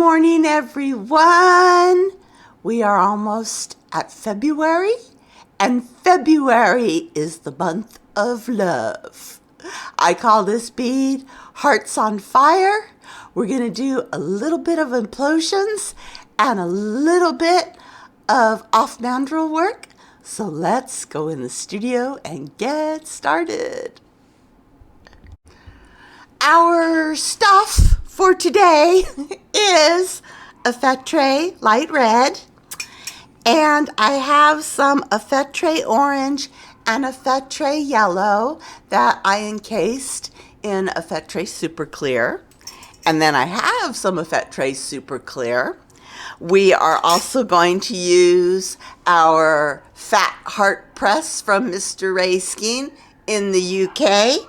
morning, everyone. We are almost at February, and February is the month of love. I call this bead Hearts on Fire. We're going to do a little bit of implosions and a little bit of off-mandrel work. So let's go in the studio and get started. Our stuff for today is Effetre light red, and I have some Effetre orange and Effetre yellow that I encased in Effetre super clear, and then I have some Effetre super clear. We are also going to use our fat heart press from Mr. Ray Skene in the UK.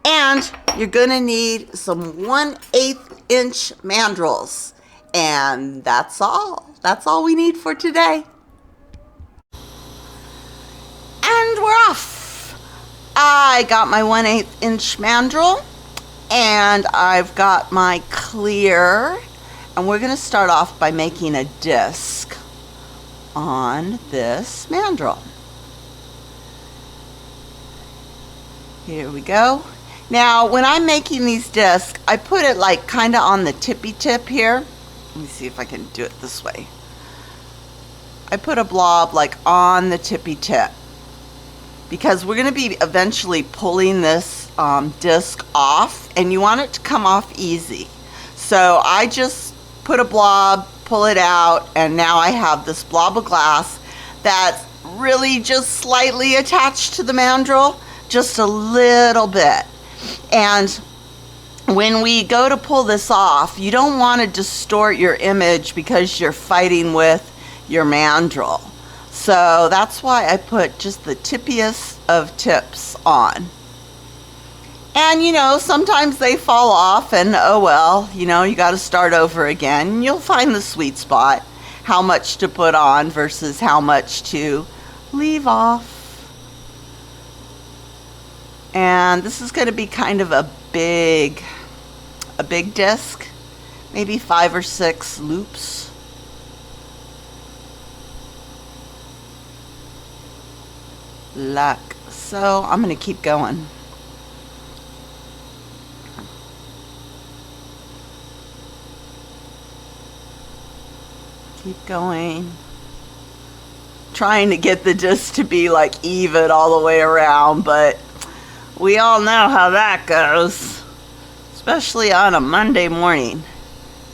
And you're going to need some 1/8 inch mandrels. And that's all. That's all we need for today. And we're off. I got my 1/8 inch mandrel. And I've got my clear. And we're going to start off by making a disc on this mandrel. Here we go. Now, when I'm making these discs, I put it like kind of on the tippy tip here. Let me see if I can do it this way. I put a blob like on the tippy tip because we're going to be eventually pulling this disc off, and you want it to come off easy. So I just put a blob, pull it out, and now I have this blob of glass that's really just slightly attached to the mandrel, just a little bit. And when we go to pull this off, you don't want to distort your image because you're fighting with your mandrel. So that's why I put just the tippiest of tips on. And you know, sometimes they fall off and oh well, you know, you got to start over again. You'll find the sweet spot, how much to put on versus how much to leave off. And this is going to be kind of a big disc, maybe 5 or 6 loops. So I'm going to keep going. Keep going. Trying to get the disc to be like even all the way around, but we all know how that goes, especially on a Monday morning.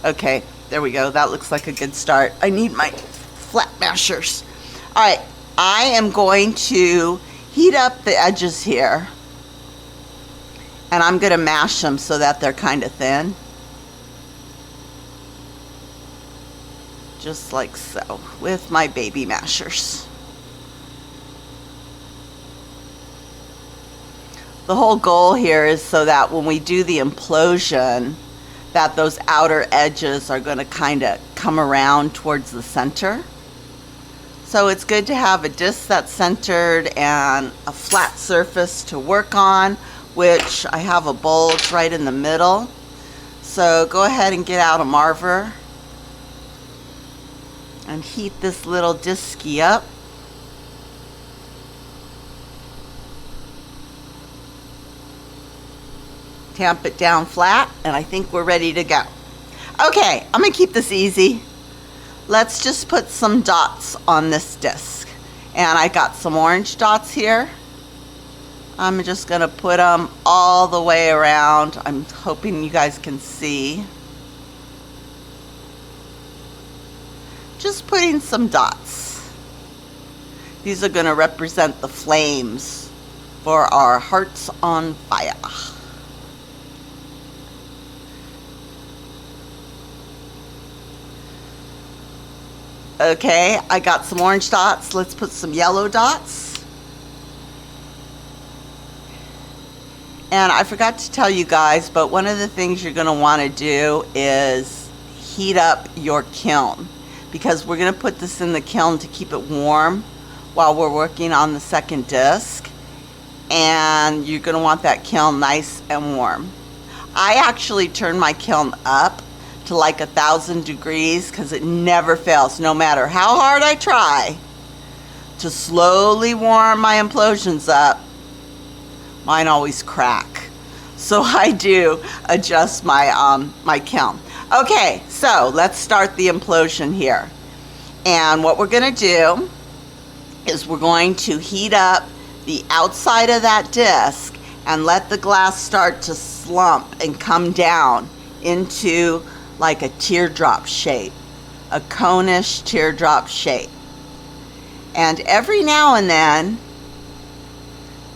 Okay, there we go. That looks like a good start. I need my flat mashers. All right, I am going to heat up the edges here, and I'm going to mash them so that they're kind of thin. Just like so, with my baby mashers. The whole goal here is so that when we do the implosion, that those outer edges are going to kind of come around towards the center. So it's good to have a disc that's centered and a flat surface to work on, which I have a bulge right in the middle. So go ahead and get out a marver and heat this little disky up. Tamp it down flat, and I think we're ready to go. Okay, I'm gonna keep this easy. Let's just put some dots on this disc. And I got some orange dots here. I'm just gonna put them all the way around. I'm hoping you guys can see. Just putting some dots. These are gonna represent the flames for our hearts on fire. Okay, I got some orange dots. Let's put some yellow dots. And I forgot to tell you guys, but one of the things you're going to want to do is heat up your kiln, because we're going to put this in the kiln to keep it warm while we're working on the second disc. And you're going to want that kiln nice and warm. I actually turned my kiln up to like 1,000 degrees because it never fails, no matter how hard I try to slowly warm my implosions up. Mine always crack. So I do adjust my my kiln. Okay, so let's start the implosion here. And what we're gonna do is we're going to heat up the outside of that disc and let the glass start to slump and come down into like a teardrop shape, a conish teardrop shape. And every now and then,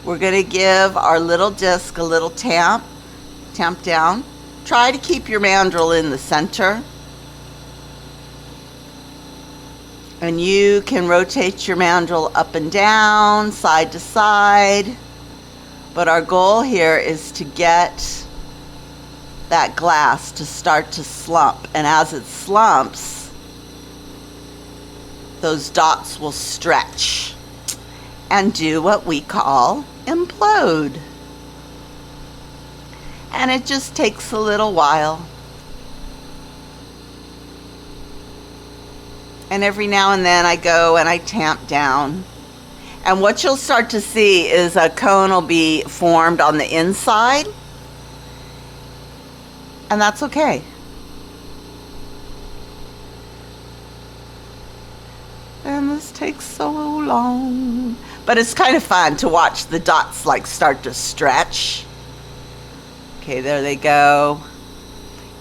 we're gonna give our little disc a little tamp down. Try to keep your mandrel in the center. And you can rotate your mandrel up and down, side to side. But our goal here is to get that glass to start to slump. And as it slumps, those dots will stretch and do what we call implode. And it just takes a little while. And every now and then I go and I tamp down. And what you'll start to see is a cone will be formed on the inside. And that's okay. And this takes so long. But it's kind of fun to watch the dots like start to stretch. Okay, there they go.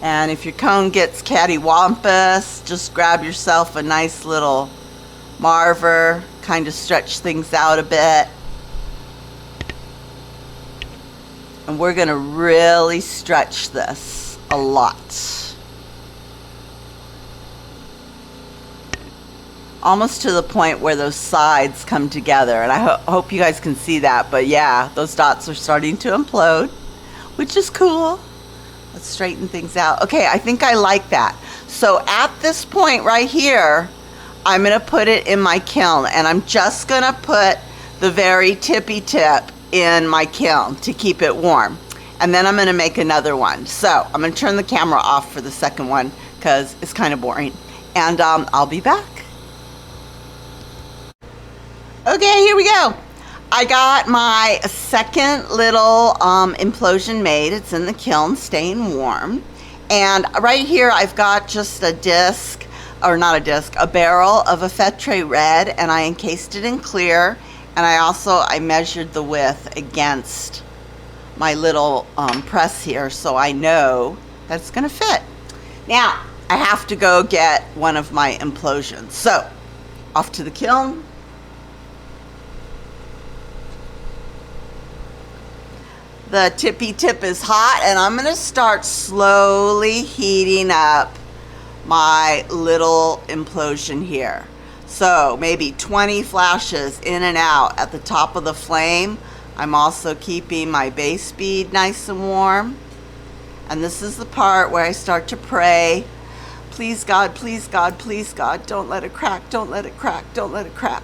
And if your cone gets cattywampus, just grab yourself a nice little marver, kind of stretch things out a bit. And we're gonna really stretch this a lot. Almost to the point where those sides come together. And I hope you guys can see that, but yeah, those dots are starting to implode, which is cool. Let's straighten things out. Okay, I think I like that. So at this point right here, I'm gonna put it in my kiln, and I'm just gonna put the very tippy tip in my kiln to keep it warm. And then I'm gonna make another one. So I'm gonna turn the camera off for the second one because it's kind of boring. And I'll be back. Okay, here we go. I got my second little implosion made. It's in the kiln, staying warm. And right here I've got just a disc, or not a disc, a barrel of a Fetre red, and I encased it in clear. And I measured the width against my little press here, so I know that it's gonna fit. Now, I have to go get one of my implosions. So, off to the kiln. The tippy tip is hot, and I'm gonna start slowly heating up my little implosion here. So maybe 20 flashes in and out at the top of the flame. I'm also keeping my base bead nice and warm. And this is the part where I start to pray, please God, please God, please God, don't let it crack, don't let it crack, don't let it crack.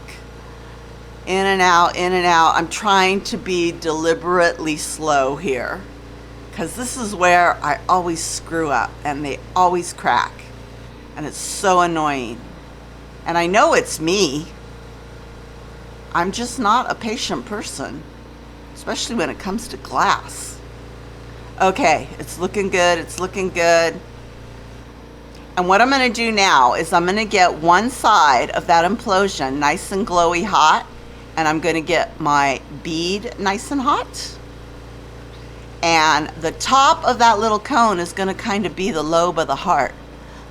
In and out, in and out. I'm trying to be deliberately slow here, because this is where I always screw up and they always crack. And it's so annoying. And I know it's me. I'm just not a patient person, especially when it comes to glass. Okay, it's looking good, it's looking good. And what I'm gonna do now is I'm gonna get one side of that implosion nice and glowy hot, and I'm gonna get my bead nice and hot. And the top of that little cone is gonna kind of be the lobe of the heart.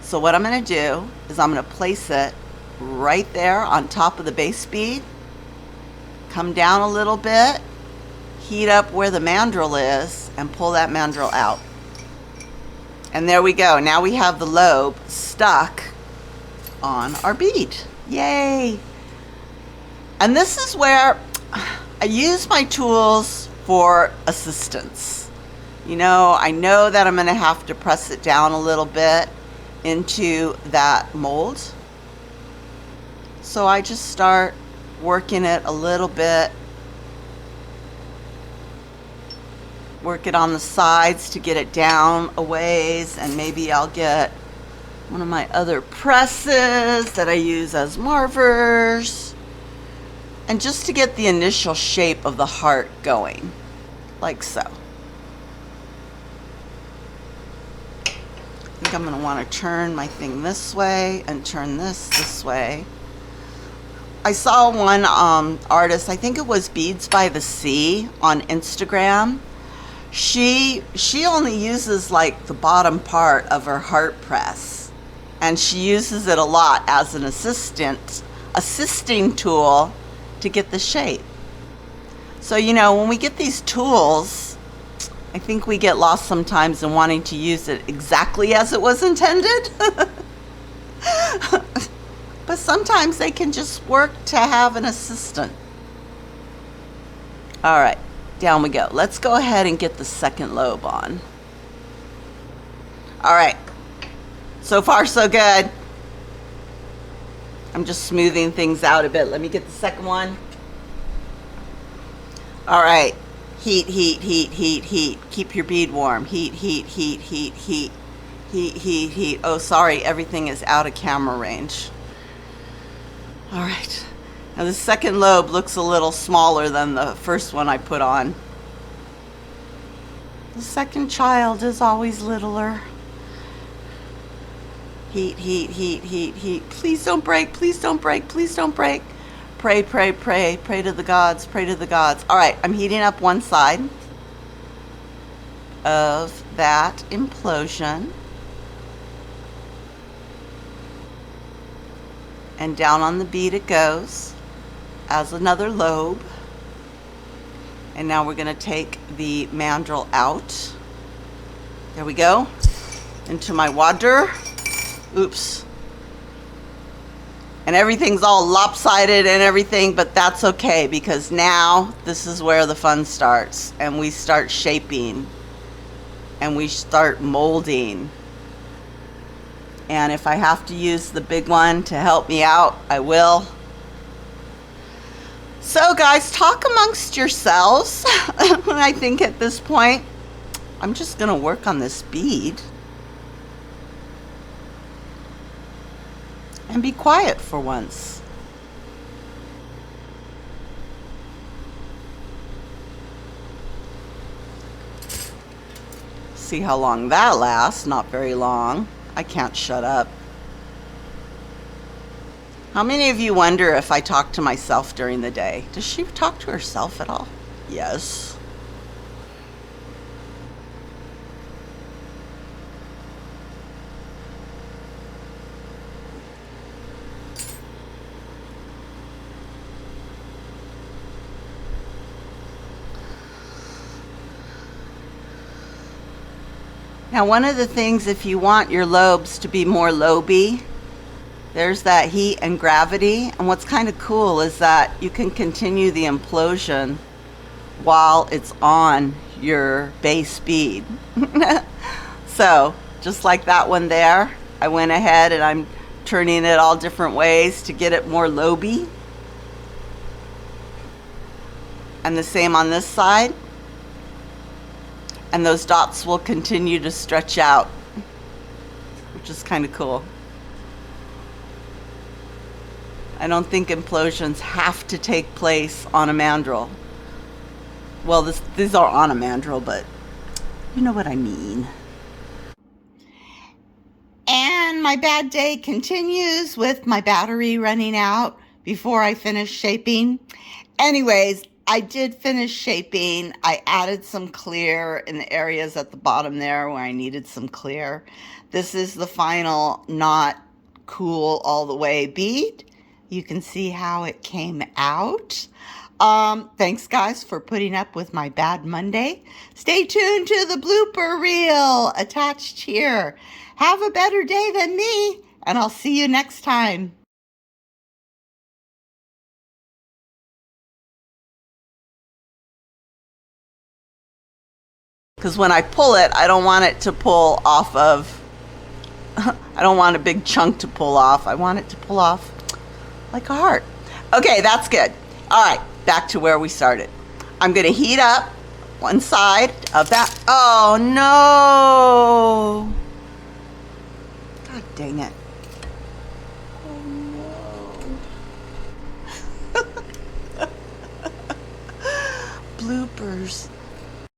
So what I'm gonna do is I'm gonna place it right there on top of the base bead, come down a little bit, heat up where the mandrel is, and pull that mandrel out. And there we go. Now we have the lobe stuck on our bead. Yay! And this is where I use my tools for assistance. You know, I know that I'm gonna have to press it down a little bit into that mold. So I just start working it a little bit. Work it on the sides to get it down a ways, and maybe I'll get one of my other presses that I use as marvers. And just to get the initial shape of the heart going, like so. I think I'm going to want to turn my thing this way and turn this way. I saw one artist, I think it was Beads by the Sea on Instagram. She only uses like the bottom part of her heart press, and she uses it a lot as an assisting tool to get the shape. So, you know, when we get these tools, I think we get lost sometimes in wanting to use it exactly as it was intended. But sometimes they can just work to have an assistant. All right, down we go. Let's go ahead and get the second lobe on. All right, so far so good. I'm just smoothing things out a bit. Let me get the second one. All right. Heat, heat, heat, heat, heat. Keep your bead warm. Heat, heat, heat, heat, heat. Heat, heat, heat. Oh, sorry. Everything is out of camera range. All right. Now the second lobe looks a little smaller than the first one I put on. The second child is always littler. Heat, heat, heat, heat, heat. Please don't break. Please don't break. Please don't break. Pray, pray, pray. Pray to the gods. Pray to the gods. All right, I'm heating up one side of that implosion. And down on the bead it goes as another lobe. And now we're going to take the mandrel out. There we go. Into my water. Oops. And everything's all lopsided and everything, but that's okay, because now this is where the fun starts, and we start shaping and we start molding. And if I have to use the big one to help me out, I will. So guys, talk amongst yourselves. I think at this point I'm just going to work on this bead and be quiet for once. See how long that lasts. Not very long. I can't shut up. How many of you wonder if I talk to myself during the day? Does she talk to herself at all? Yes. Now, one of the things, if you want your lobes to be more loby, there's that heat and gravity. And what's kind of cool is that you can continue the implosion while it's on your base bead. So, just like that one there, I went ahead and I'm turning it all different ways to get it more loby. And the same on this side. And those dots will continue to stretch out, which is kind of cool. I don't think implosions have to take place on a mandrel. Well, these are on a mandrel, but you know what I mean. And my bad day continues with my battery running out before I finish shaping. Anyways, I did finish shaping. I added some clear in the areas at the bottom there where I needed some clear. This is the final not cool all the way bead. You can see how it came out. Thanks guys for putting up with my bad Monday. Stay tuned to the blooper reel attached here. Have a better day than me, and I'll see you next time. Because when I pull it, I don't want it to pull off of, I don't want a big chunk to pull off. I want it to pull off like a heart. Okay, that's good. All right, back to where we started. I'm going to heat up one side of that. Oh, no. God dang it. Oh no. Bloopers.